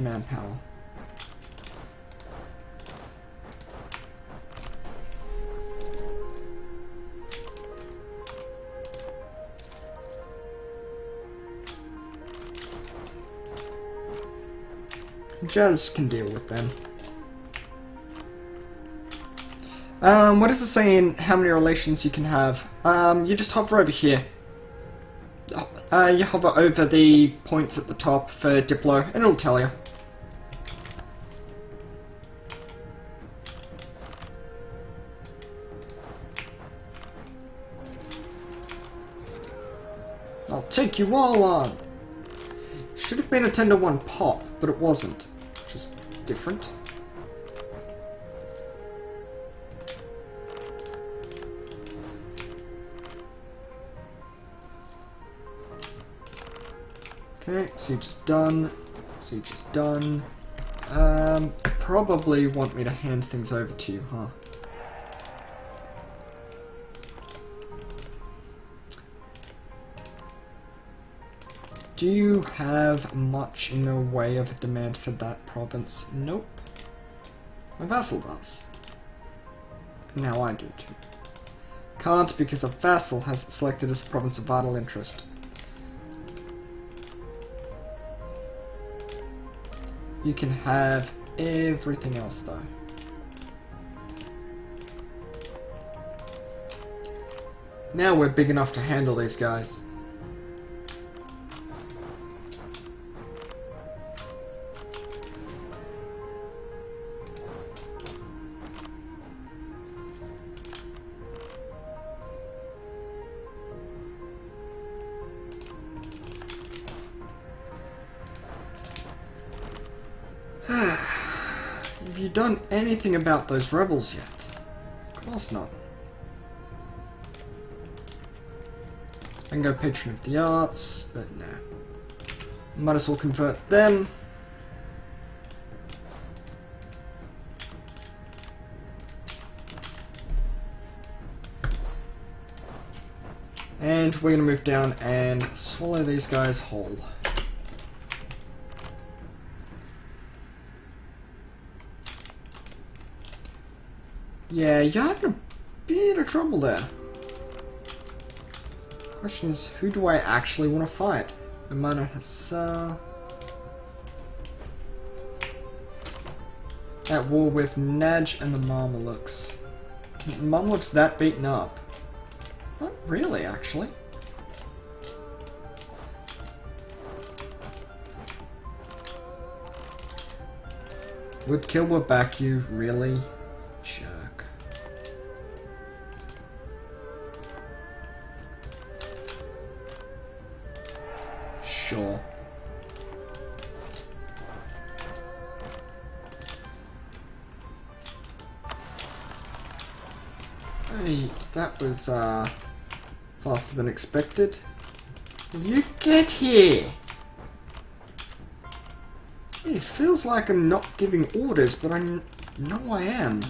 manpower. Jazz can deal with them. What does it say in how many relations you can have? You just hover over here. You hover over the points at the top for Diplo, and it'll tell you. I'll take you all on! Should have been a 10-to-1 pop, but it wasn't. Just different. Okay, siege is done. Siege is done. Probably want me to hand things over to you, huh? Do you have much in the way of a demand for that province? Nope. My vassal does. Now I do too. Can't because a vassal has it selected as a province of vital interest. You can have everything else though. Now we're big enough to handle these guys. Have you done anything about those rebels yet? Of course not. I can go patron of the arts, but nah. Might as well convert them. And we're gonna move down and swallow these guys whole. Yeah, you're having a bit of trouble there. Question is, who do I actually want to fight? Amana Hassa. At war with Naj and the Mamelukes. Mamelukes that beaten up? Not really, actually. Would Kilwa back you, really? Jerk. Sure. Hey, that was faster than expected. Will you get here? It feels like I'm not giving orders, but I know I am.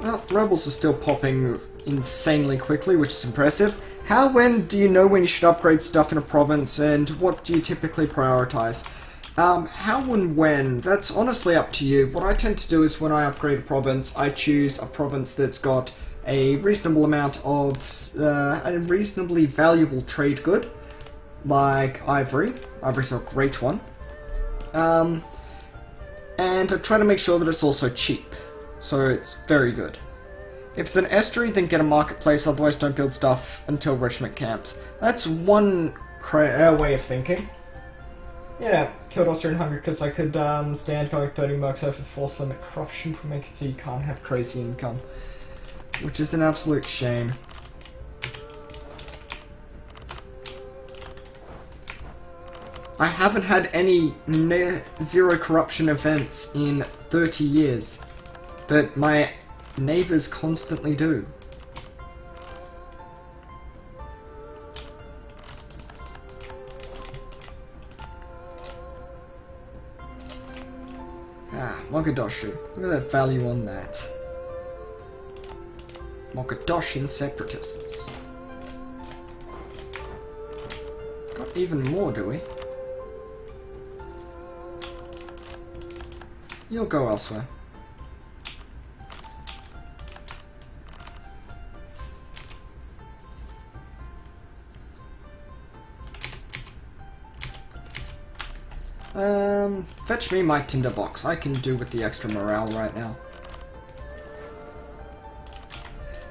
Well, rebels are still popping insanely quickly, which is impressive. How, when do you know when you should upgrade stuff in a province, and what do you typically prioritize? How and when, that's honestly up to you. What I tend to do is when I upgrade a province, I choose a province that's got a reasonable amount of a reasonably valuable trade good, like ivory. Ivory's a great one. And I try to make sure that it's also cheap, so it's very good. If it's an estuary, then get a marketplace, otherwise don't build stuff until regiment camps. That's one way of thinking. Yeah, killed Austrian hunger because I could stand going 30 mercs over force limit. Corruption to make it so you can't have crazy income. Which is an absolute shame. I haven't had any zero corruption events in 30 years, but my neighbours constantly do. Ah, Mogadoshu. Look at that value on that. Mokadoshin separatists. Got even more, do we? You'll go elsewhere. Fetch me my tinderbox. I can do with the extra morale right now.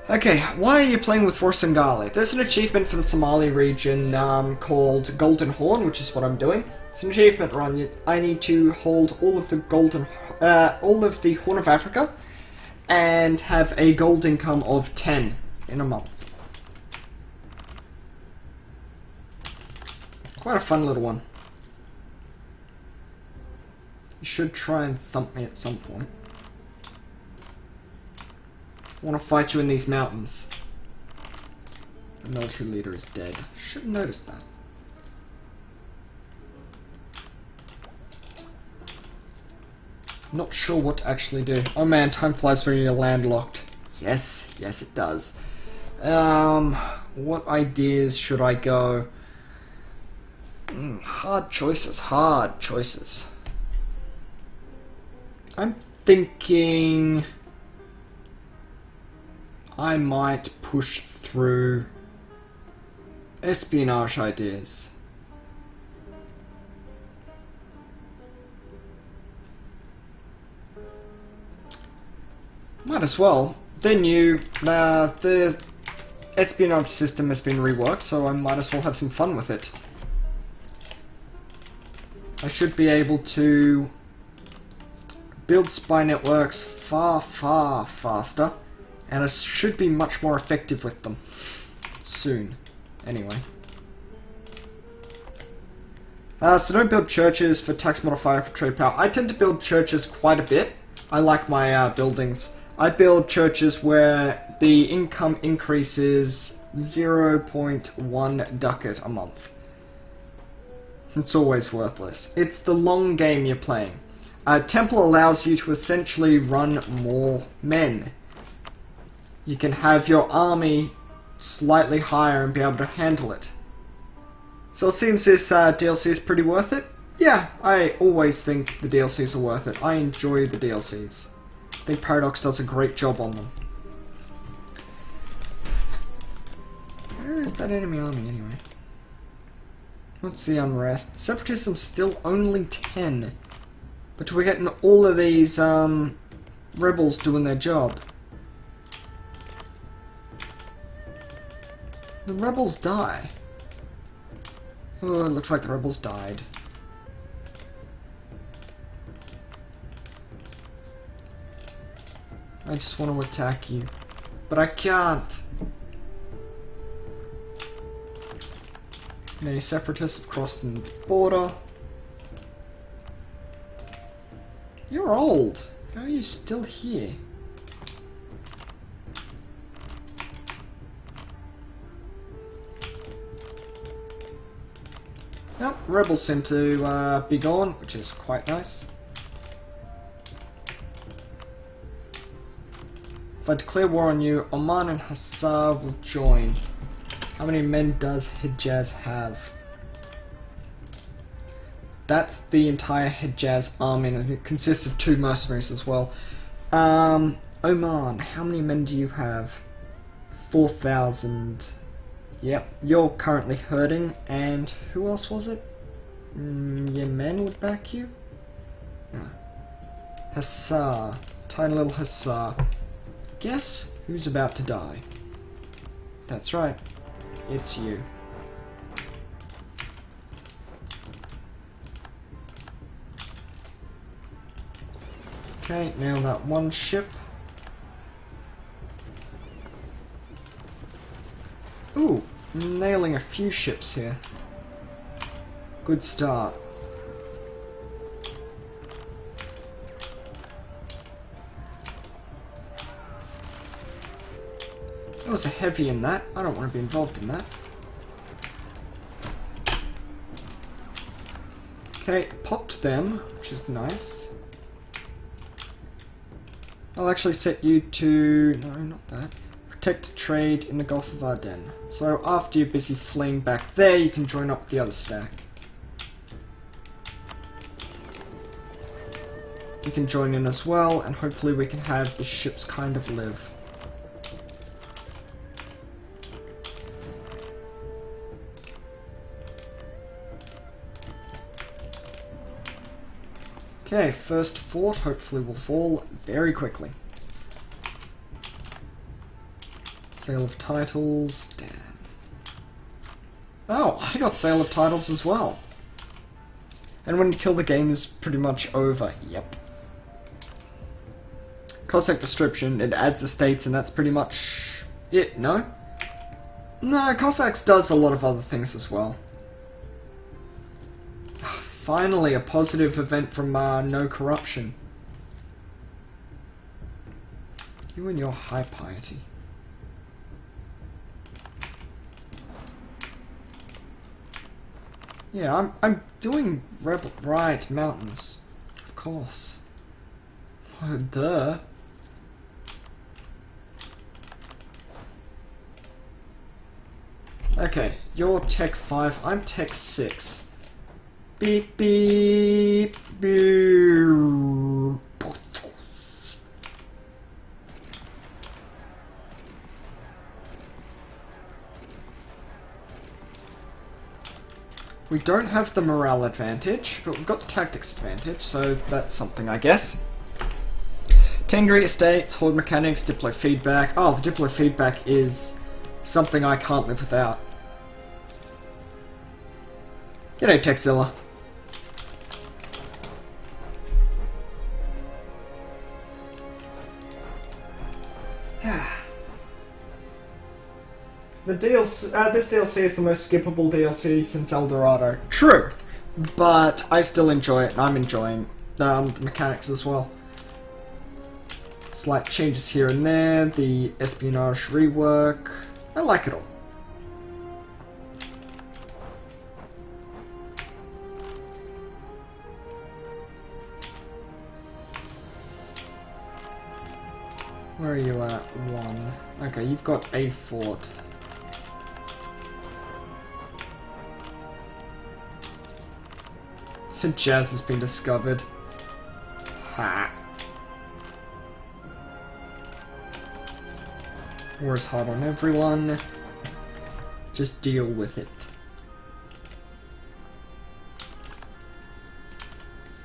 Okay, why are you playing with Warsangali? There's an achievement for the Somali region called Golden Horn, which is what I'm doing. It's an achievement run. I need to hold all of the Horn of Africa and have a gold income of 10 in a month. Quite a fun little one. You should try and thump me at some point. I want to fight you in these mountains. The military leader is dead. Should have noticed that. Not sure what to actually do. Oh man, time flies when you're landlocked. Yes, yes it does. What ideas should I go? Hard choices, hard choices. I'm thinking I might push through espionage ideas. Might as well. They're new. The espionage system has been reworked, so I might as well have some fun with it. I should be able to build spy networks far, far faster, and I should be much more effective with them. Soon. Anyway. So don't build churches for tax modifier for trade power. I tend to build churches quite a bit. I like my buildings. I build churches where the income increases 0.1 ducat a month. It's always worthless. It's the long game you're playing. Temple allows you to essentially run more men. You can have your army slightly higher and be able to handle it. So it seems this DLC is pretty worth it. Yeah, I always think the DLCs are worth it. I enjoy the DLCs. I think Paradox does a great job on them. Where is that enemy army anyway? What's the unrest? Separatism's still only 10. But we're getting all of these rebels doing their job. The rebels die. Oh, it looks like the rebels died. I just want to attack you. But I can't. Many separatists have crossed the border. You're old. How are you still here? Nope, rebels seem to be gone, which is quite nice. If I declare war on you, Oman and Hassar will join. How many men does Hijaz have? That's the entire Hijaz army, and it consists of 2 mercenaries as well. Oman, how many men do you have? 4,000. Yep, you're currently hurting, and who else was it? Your men would back you? Hassar, tiny little Hassar. Guess who's about to die? That's right, it's you. Okay, now that one ship. Ooh, nailing a few ships here. Good start. There was a heavy in that. I don't want to be involved in that. Okay, popped them, which is nice. I'll actually set you to... no, not that. protect trade in the Gulf of Aden. So after you're busy fleeing back there, you can join up with the other stack. You can join in as well, and hopefully we can have the ships kind of live. Okay, first fort hopefully will fall very quickly. Sale of titles, damn. Oh, I got sale of titles as well. And when you kill the game is pretty much over, yep. Cossack description, it adds estates and that's pretty much it, no? No, Cossacks does a lot of other things as well. Finally, a positive event from no corruption. You and your high piety. Yeah, I'm doing rebel right mountains, of course. Oh, duh. Okay, you're Tech 5, I'm Tech 6. Beep beep beep. We don't have the morale advantage, but we've got the tactics advantage, so that's something, I guess. Tengri Estates, Horde Mechanics, Diplo Feedback. Oh, the Diplo Feedback is something I can't live without. G'day, Techzilla. The DLC, this DLC is the most skippable DLC since Eldorado. True, but I still enjoy it, and I'm enjoying the mechanics as well. Slight changes here and there, the espionage rework. I like it all. Where are you at? 1. Okay, you've got a fort. Jazz has been discovered. Ha. War's hard on everyone. Just deal with it.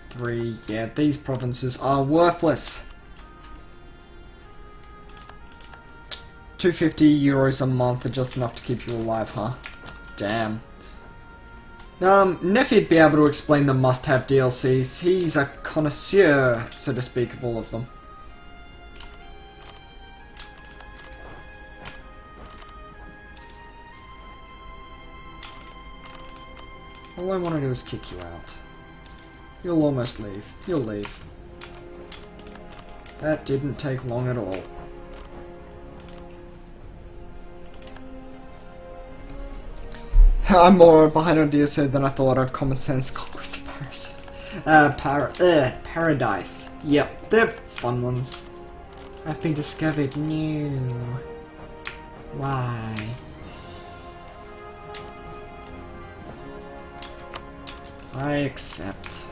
3. Yeah, these provinces are worthless. 250 euros a month are just enough to keep you alive, huh? Damn. Neffy'd be able to explain the must-have DLCs. He's a connoisseur, so to speak, of all of them. All I want to do is kick you out. You'll almost leave. You'll leave. That didn't take long at all. I'm more behind on DSO than I thought. I have common sense. Conquest of Paradise. Yep, they're fun ones. I've been discovered new. Why? I accept.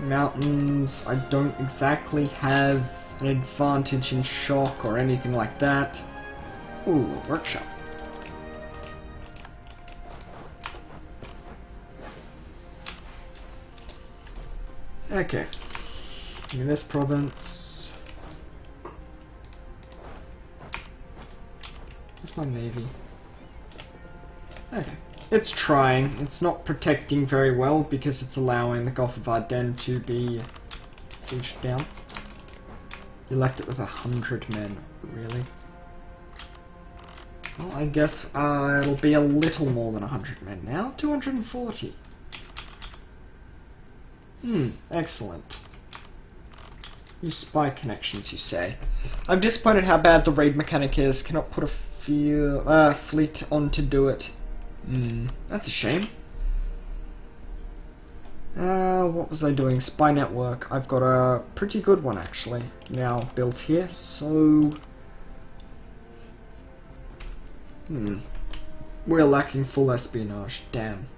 Mountains, I don't exactly have an advantage in shock or anything like that. Ooh, workshop. Okay. In this province. Where's my navy? Okay. It's trying. It's not protecting very well because it's allowing the Gulf of Aden to be sieged down. You left it with 100 men, really? Well, I guess it'll be a little more than 100 men now. 240. Excellent. You spy connections, you say. I'm disappointed how bad the raid mechanic is. Cannot put a fleet on to do it. That's a shame. What was I doing? Spy network. I've got a pretty good one actually now built here, so... We're lacking full espionage, damn.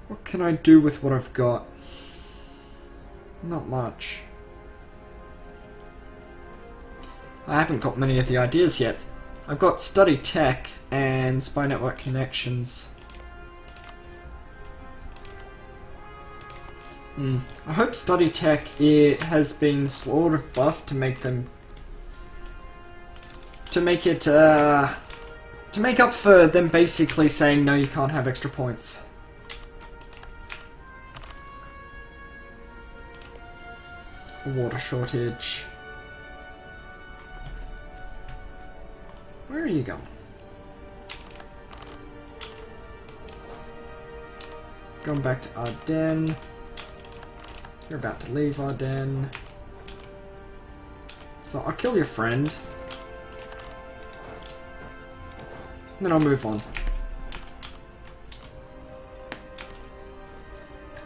What can I do with what I've got? Not much. I haven't got many of the ideas yet. I've got study tech and spy network connections. I hope study tech has been sort of buffed to make them... to make it, to make up for them basically saying no, you can't have extra points. Water shortage. Where are you going? Going back to Ardennes. You're about to leave Ardennes. So I'll kill your friend. And then I'll move on.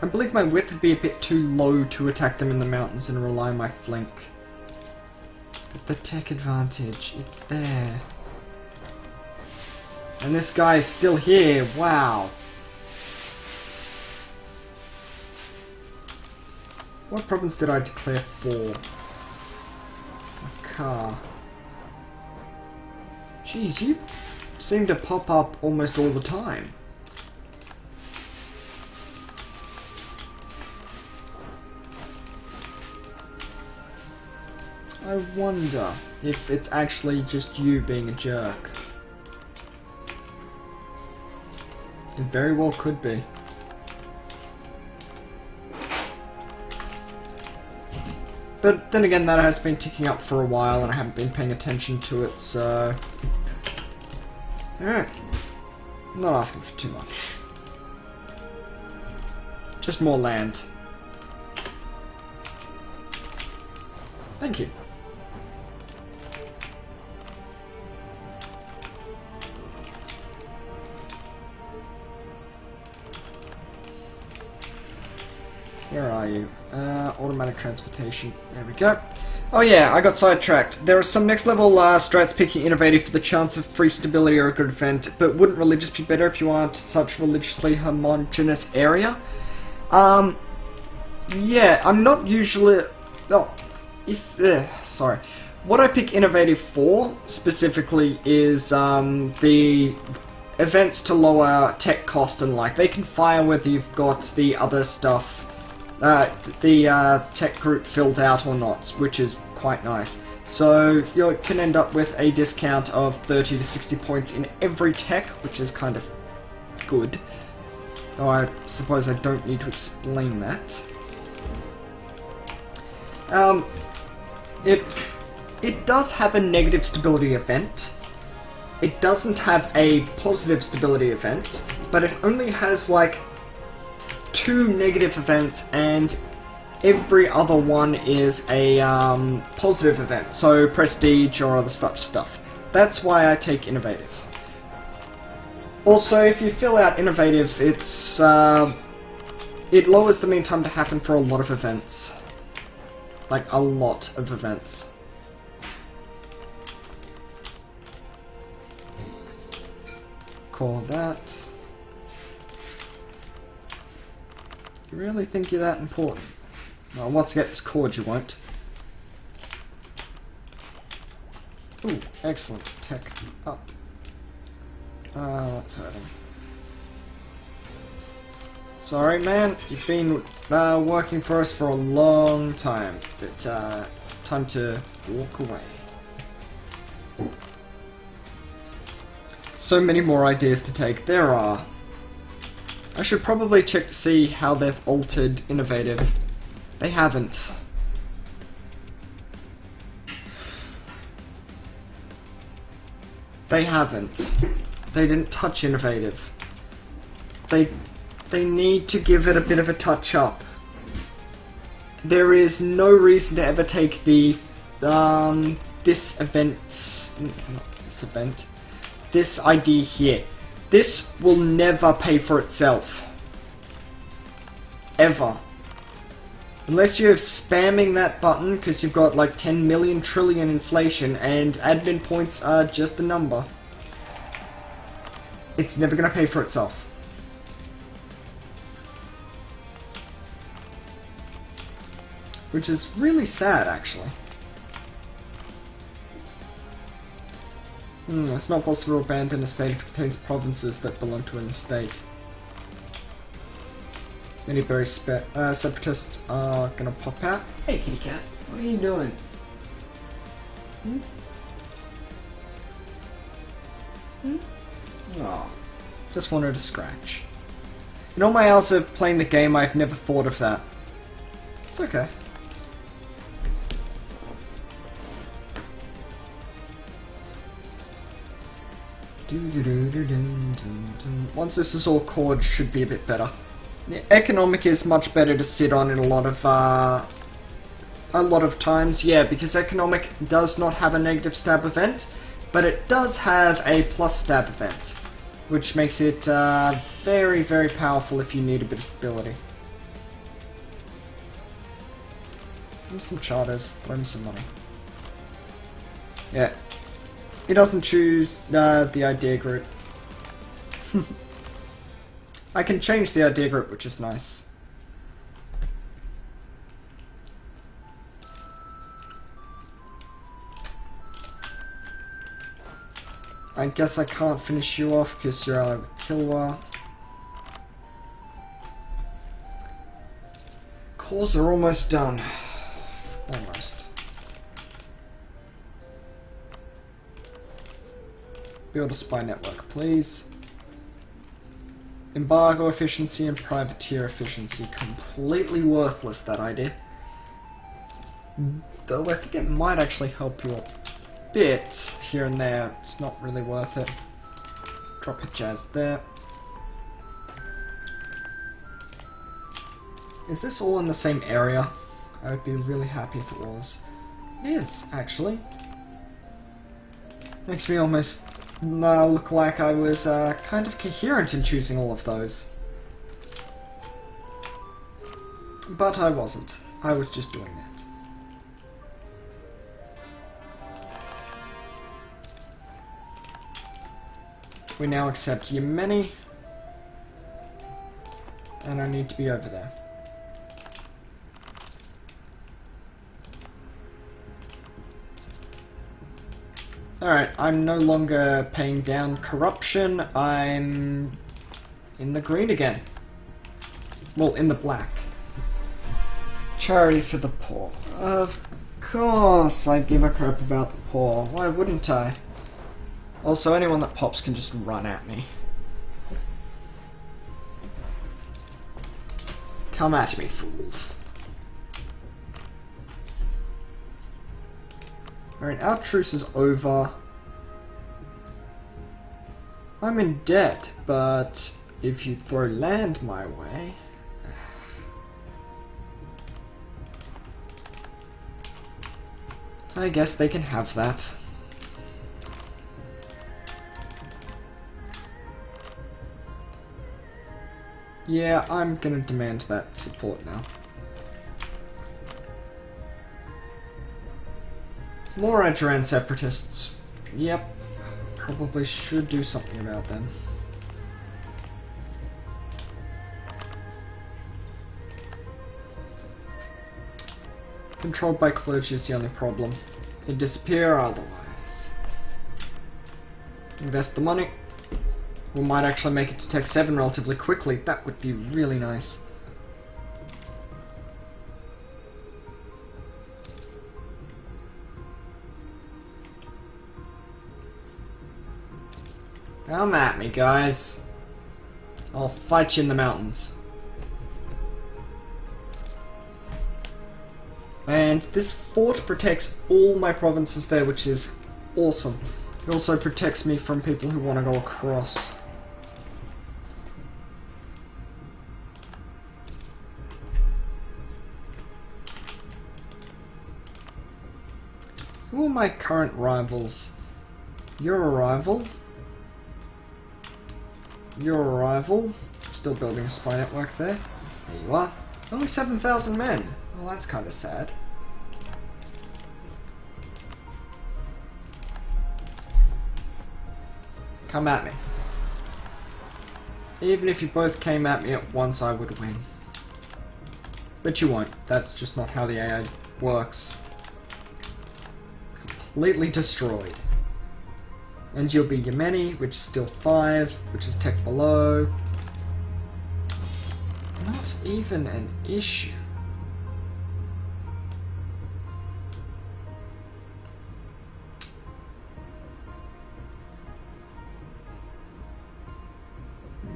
I believe my width would be a bit too low to attack them in the mountains and rely on my flank. But the tech advantage, it's there. And this guy is still here, wow. What province did I declare for? A car. Jeez, you seem to pop up almost all the time. I wonder if it's actually just you being a jerk. It very well could be. But then again, that has been ticking up for a while and I haven't been paying attention to it, so... Alright. I'm not asking for too much. Just more land. Thank you. Where are you? Automatic transportation. There we go. Oh yeah, I got sidetracked. There are some next level strats picking innovative for the chance of free stability or a good event, but wouldn't religious be better if you aren't such religiously homogeneous area? Yeah, I'm not usually... Oh, sorry. What I pick innovative for, specifically, is the events to lower tech cost and like. They can fire whether you've got the other stuff, the tech group filled out or not, which is quite nice. So you can end up with a discount of 30 to 60 points in every tech, which is kind of good. Though I suppose I don't need to explain that. It does have a negative stability event. It doesn't have a positive stability event, but it only has like 2 negative events, and every other one is a positive event, so prestige or other such stuff. That's why I take innovative. Also, if you fill out innovative, it's it lowers the mean time to happen for a lot of events. Like, a lot of events. Call that. You really think you're that important? Well, once I get this cord, you won't. Ooh, excellent. Tech up. That's hurting. Sorry, man. You've been working for us for a long time, but it's time to walk away. So many more ideas to take. There are. I should probably check to see how they've altered innovative. They haven't. They haven't. They didn't touch innovative. They need to give it a bit of a touch up. There is no reason to ever take the this idea here. This will never pay for itself. ever. Unless you're spamming that button because you've got like 10 million trillion inflation and admin points are just a number. It's never going to pay for itself. Which is really sad, actually. It's not possible to abandon a state if it contains provinces that belong to an estate. Many berry separatists are gonna pop out. Hey, kitty cat, what are you doing? Oh, just wanted to scratch. In all my hours of playing the game, I've never thought of that. It's okay. Once this is all cored, should be a bit better. Yeah, economic is much better to sit on in a lot of times, yeah, because economic does not have a negative stab event, but it does have a plus stab event, which makes it very, very powerful if you need a bit of stability. Give me some charters, throw me some money. Yeah. He doesn't choose the idea group. I can change the idea group, which is nice. I guess I can't finish you off because you're out of Kilwa. Cores are almost done. Almost. Build a spy network, please. Embargo efficiency and privateer efficiency. Completely worthless, that idea. Though I think it might actually help you a bit here and there. It's not really worth it. Drop a jazz there. Is this all in the same area? I would be really happy if it was. It is, actually. Makes me almost look like I was kind of coherent in choosing all of those. But I wasn't. I was just doing that. We now accept Yemeni. And I need to be over there. Alright, I'm no longer paying down corruption. I'm in the green again. Well, in the black. Charity for the poor. Of course I give a crap about the poor. Why wouldn't I? Also, anyone that pops can just run at me. Come at me, fools. Alright, our truce is over. I'm in debt, but if you throw land my way... I guess they can have that. Yeah, I'm gonna demand that support now. More Hydronum separatists. Yep. Probably should do something about them. Controlled by clergy is the only problem. They disappear otherwise. Invest the money. We might actually make it to Tech 7 relatively quickly. That would be really nice. Come at me, guys. I'll fight you in the mountains. And this fort protects all my provinces there, which is awesome. It also protects me from people who want to go across. Who are my current rivals? Your rival. Your rival. Still building a spy network there. There you are. Only 7,000 men. Well, that's kind of sad. Come at me. Even if you both came at me at once, I would win. But you won't. That's just not how the AI works. Completely destroyed. And you'll be Yemeni, which is still 5, which is tech below. Not even an issue.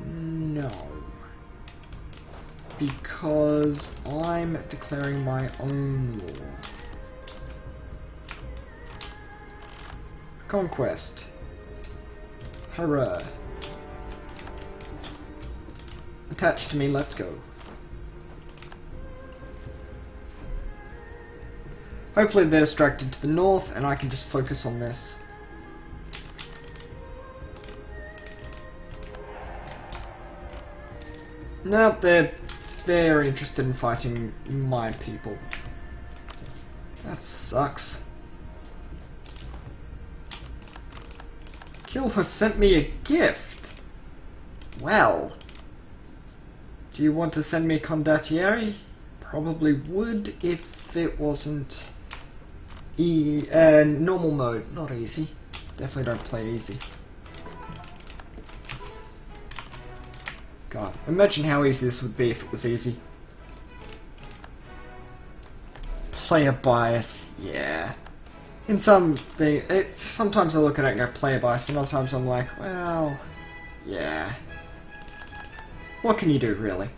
No. Because I'm declaring my own law. Conquest. Hurrah. Attached to me, let's go. Hopefully they're distracted to the north and I can just focus on this. Nope, they're very interested in fighting my people. That sucks. Kill has sent me a gift. Well. Do you want to send me condottieri? Probably would if it wasn't normal mode, not easy. Definitely don't play easy. God, imagine how easy this would be if it was easy. Player bias, yeah. In some things, sometimes I look at it and go player bias, and other times I'm like, well, yeah. What can you do, really?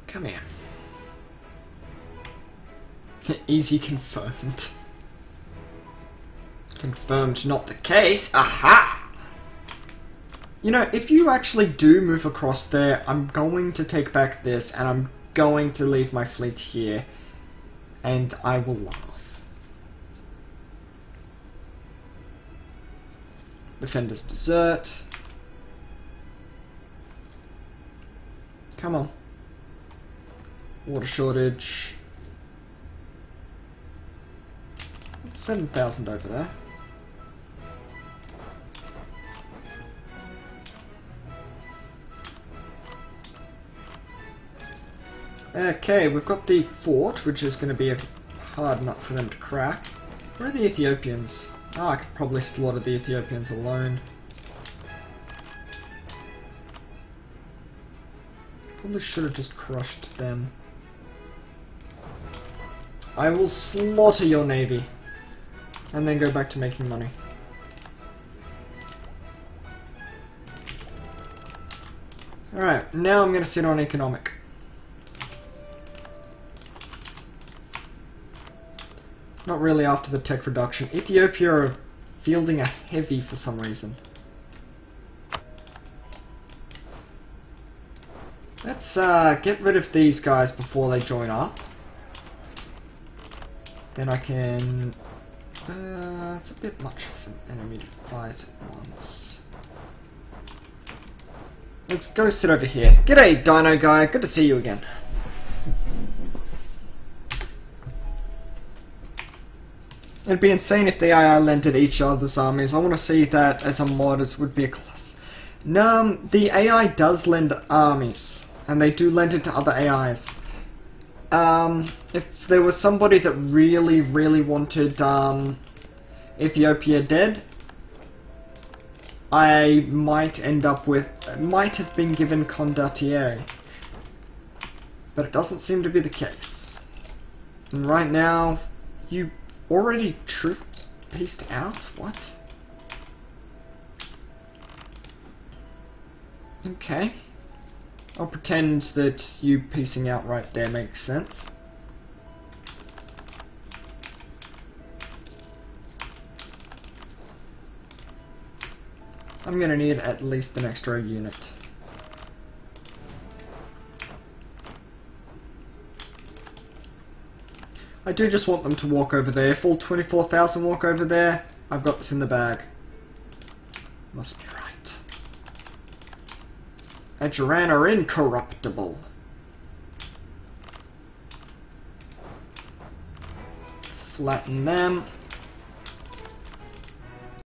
Come here. Easy confirmed. Confirmed not the case. Aha! You know, if you actually do move across there, I'm going to take back this, and I'm going to leave my fleet here, and I will laugh. Defenders desert. Come on. Water shortage. 7,000 over there. Okay, we've got the fort, which is going to be a hard nut for them to crack. Where are the Ethiopians? Ah, I could probably slaughter the Ethiopians alone. Probably should have just crushed them. I will slaughter your navy. And then go back to making money. Alright, now I'm going to sit on economic. Not really after the tech reduction. Ethiopia are fielding a heavy for some reason. Let's get rid of these guys before they join up. Then I can... it's a bit much for an enemy to fight at once. Let's go sit over here. G'day, Dino guy. Good to see you again. It'd be insane if the AI lent at each other's armies. I want to see that as a mod as would be a class. No, the AI does lend armies, and they do lend it to other AIs. If there was somebody that really, really wanted Ethiopia dead, I might end up with... might have been given condottieri. But it doesn't seem to be the case. And right now, you already trooped pieced out? What? Okay. I'll pretend that you piecing out right there makes sense. I'm gonna need at least an extra unit. I do just want them to walk over there. If all 24,000 walk over there, I've got this in the bag. Must be right. Hydronum are incorruptible. Flatten them.